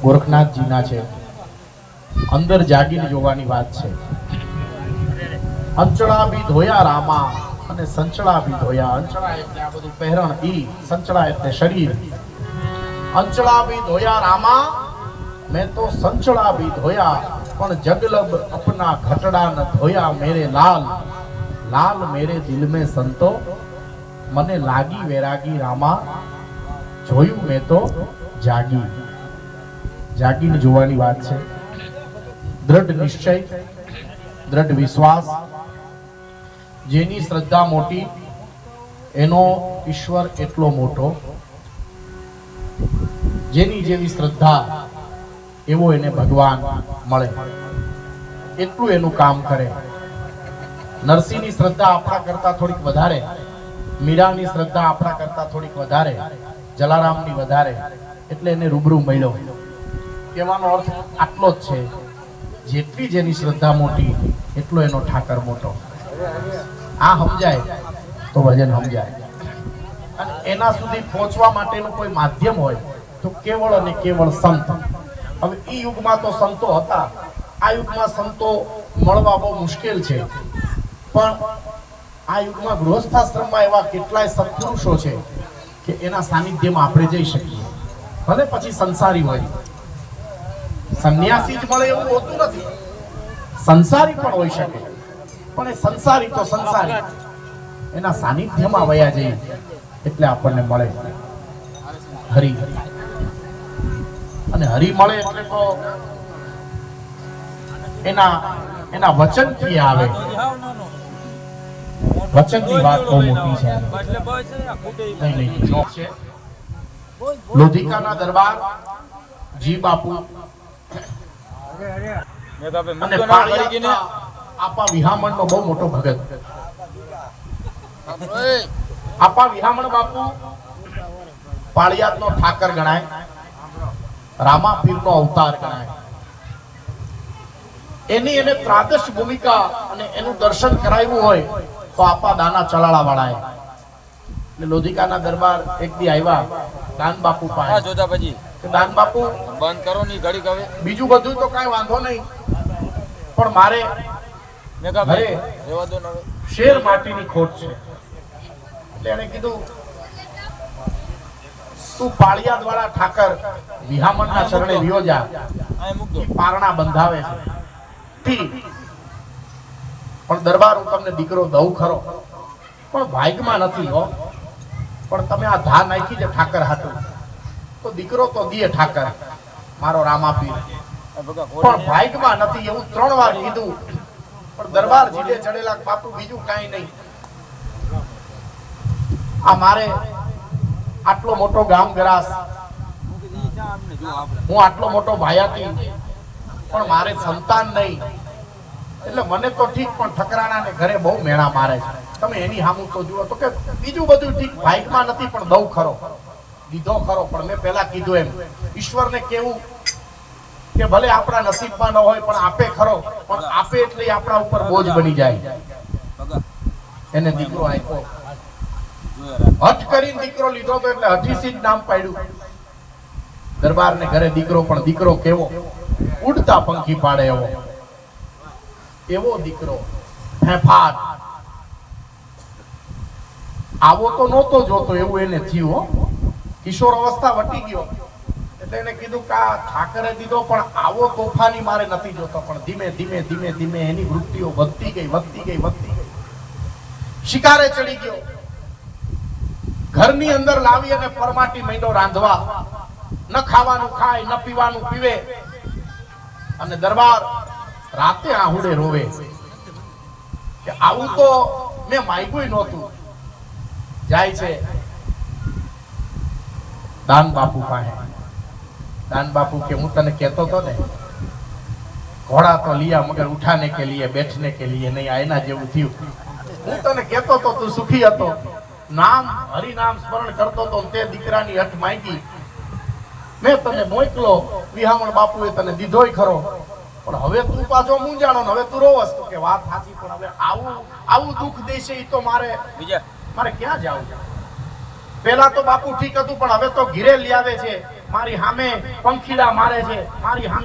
ગોરખનાથજીના છે. અંદર જાગીને જોવાની વાત છે. અંચળા બી ધોયા રામા અને સંચળા બી ધોયા. અંચળા એટલે આ બધું પહેરણ, ઈ સંચળા એટલે શરીર. અંચળા બી ધોયા રામા, મેં તો સંચળા બી ધોયા, પણ જગલબ અપના ઘટડા ન ધોયા. મેરે લાલ લાલ મેરે દિલ में સંતો, મને લાગી વૈરાગી રામા, જોયું મેં તો જાગી. જાગીને જોવાની વાત છે. દ્રઢ નિશ્ચય, દ્રઢ વિશ્વાસ, જેની શ્રદ્ધા મોટી એનો ઈશ્વર એટલો મોટો. જેની જેવી શ્રદ્ધા એવો એને ભગવાન મળે, એટલું એનું કામ કરે. નરસિંહની શ્રદ્ધા આપણા કરતા થોડીક વધારે, મીરાની શ્રદ્ધા આપણા કરતા થોડીક વધારે, જલારામની વધારે, એટલે એને રૂબરૂ મળ્યો. કહેવાનો અર્થ આટલો જ છે, જેટલી જેની શ્રદ્ધા મોટી એટલો એનો ઠાકર મોટો. આ સમજાય તો ભજન સમજાય. અને એના સુધી પહોંચવા માટેનું કોઈ માધ્યમ હોય તો કેવળ અને કેવળ સંત. હવે ઈ યુગમાં તો સંતો હતા, આ યુગમાં સંતો મળવા બહુ મુશ્કેલ છે. પણ આ યુગમાં ગૃહસ્થાશ્રમમાં એવા કેટલાય સત્પુરુષો છે કે એના સાનિધ્યમાં આપણે જઈ શકીએ. ભલે પછી સંસારી હોય, સંન્યાસી જ મળે એવું હોતું નથી, સંસારી પણ હોઈ શકે. પણ એ સંસારી તો સંસારી, એના સાનિધ્યમાં વયા જઈએ એટલે આપણને મળે હરિ. અને હરિ મળે એટલે તો એના વચનથી આવે. વચનની વાત બહુ મોટી છે. લોધિકાના દરબાર જી બાપુ અને આપા વિહામણનો બહુ મોટો ભગત. આપા વિહામણ બાપુ પાળિયાદનો ઠાકર ગણાય, રામાપીરનો અવતાર ગણાય. એની એને ત્રાદશ ભૂમિકા અને એનું દર્શન કરાવ્યું હોય તો આપા દાના ચલાળા વાળાએ. એટલે લોધિકાના દરબાર એક દી આવ્યા દાન બાપુ પાસે. જોતા પછી દાન બાપુ બંધ કરો ની ઘડી કવે, બીજું બધું તો કાઈ વાંધો નહીં, પણ મારે શેર માટીની ખોટ છે. એટલે એને કીધું તું પાળિયાદ વાળા ઠાકર વિહામણના ચરણે વિયો જા, પારણા બંધાવે છે. પણ દરબાર હું તમને દીકરો દઉં ખરો, પણ ભાગ્યમાં નથી હો. પણ તમે આ ધા નાખી છે ઠાકર હાટું, તો દીકરો તો દીએ ઠાકર મારો રામાપીર, પણ ભાગ્યમાં નથી. એવું 3 વાર કીધું, પણ દરબાર જીડે ચડેલા બાપુ બીજું કાંઈ નહીં. આ મારે આટલો મોટો ગામ ગરાસ, હું આટલો મોટો ભાયાતી, પણ મારે સંતાન નહીં. એટલે મને તો ઠીક, પણ ઠકરાણા ને ઘરે બહુ મેળા મારે છે. તમે એની સામું તો જુઓ. તો કે બીજું બધું ઠીક, ભાગ્યમાં નથી પણ દઉં ખરો, દીધો ખરો. પણ મેં પહેલા કીધું એમ ઈશ્વરને કેવું કે ભલે આપણા નસીબમાં ન હોય પણ આપે ખરો, પણ આપે એટલે આપણા ઉપર બોજ બની જાય. એને દીકરો આપ્યો, હઠ કરીને દીકરો લીધો તો એટલે હઠીસી જ નામ પાડ્યું. દરબારને ઘરે દીકરો, પણ દીકરો કેવો, ઉડતા પંખી પાડે એવો દીકરો, ફેફાટ. આવો તો નહોતો જોતો એવું એને થયું. કિશોર અવસ્થા વટી ગયો એટલે એને કીધું કે આ ઠાકરે દીધો, પણ આવો તોફાની મારે નથી જોતો. પણ ધીમે ધીમે ધીમે ધીમે એની વૃત્તિઓ વધતી ગઈ, વધતી ગઈ, વધતી ગઈ. શિકારે ચડી ગયો, ઘરની અંદર લાવી અને પરમાટી માંડ્યો રાંધવા. ન ખાવાનું ખાય, ન પીવાનું પીવે. અને દરબાર રાતે આહુડે રોવે કે આવું તો મેં માંગ્યું નહોતું. જાય છે દાન બાપુ પાસે. દાન બાપુ કે હું તને કહેતો હતો ને, ઘોડા તો लिया मगर उठाने के लिए, बैठने के लिए नहीं. આ એના જેવું થયું. હું તને કહેતો તો તું સુખી હતો, નામ હરિ નામ સ્મરણ કરતો તો, તે દીકરાની હઠ માંગી, મેં તને મોકલો. વિહામણ બાપુએ તને દીધોય ખરો, પણ હવે તું પાછો મૂંઝાણો ને હવે તું રોવસ. તો કે વાત સાચી, પણ હવે આવું દુઃખ દેશે એ તો મારે ક્યાં જાવું. પેલા તો બાપુ ઠીક હતું, પણ હવે તો ઘીરે લઈ આવે છે મારી સામે પંખીડા મારે છે, મારી સામે